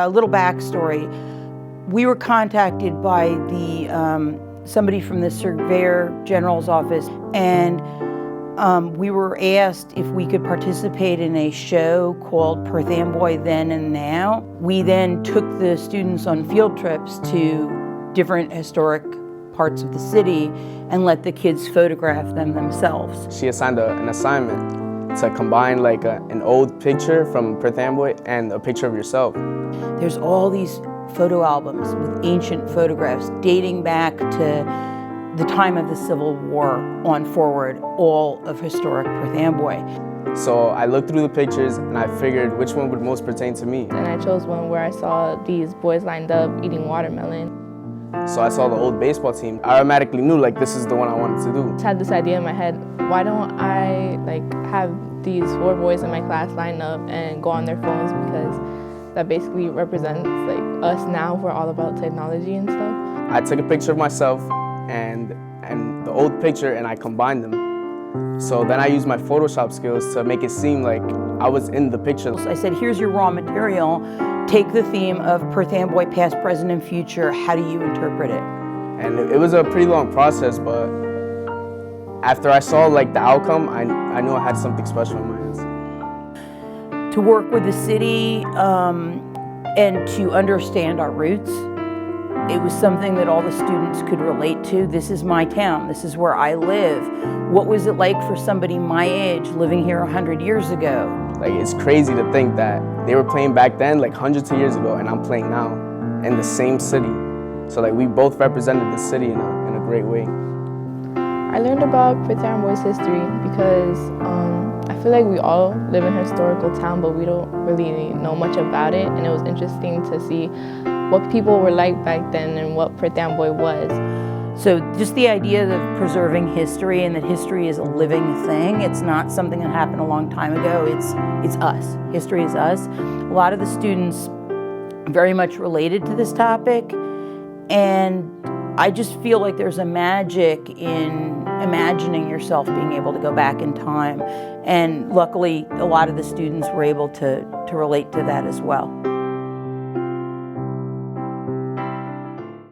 little backstory. We were contacted by somebody from the Surveyor General's office, and we were asked if we could participate in a show called Perth Amboy Then and Now. We then took the students on field trips to different historic parts of the city and let the kids photograph them themselves. She assigned an assignment to combine like an old picture from Perth Amboy and a picture of yourself. There's all these photo albums with ancient photographs dating back to the time of the Civil War on forward, all of historic Perth Amboy. So I looked through the pictures and I figured which one would most pertain to me. And I chose one where I saw these boys lined up eating watermelon. So I saw the old baseball team. I automatically knew like this is the one I wanted to do. I just had this idea in my head, why don't I have these 4 boys in my class line up and go on their phones, because that basically represents us now. We're all about technology and stuff. I took a picture of myself and the old picture and I combined them. So then I used my Photoshop skills to make it seem like I was in the picture. I said, here's your raw material. Take the theme of Perth Amboy, past, present, and future. How do you interpret it? And it was a pretty long process, but after I saw the outcome, I knew I had something special in my hands. To work with the city and to understand our roots, it was something that all the students could relate to. This is my town. This is where I live. What was it like for somebody my age living here 100 years ago? It's crazy to think that they were playing back then, hundreds of years ago, and I'm playing now in the same city. So we both represented the city in a great way. I learned about Perth Amboy's history because I feel like we all live in a historical town, but we don't really know much about it. And it was interesting to see what people were like back then and what Perth Amboy was. So just the idea of preserving history, and that history is a living thing. It's not something that happened a long time ago. It's us. History is us. A lot of the students very much related to this topic, and I just feel like there's a magic in imagining yourself being able to go back in time. And luckily, a lot of the students were able to relate to that as well.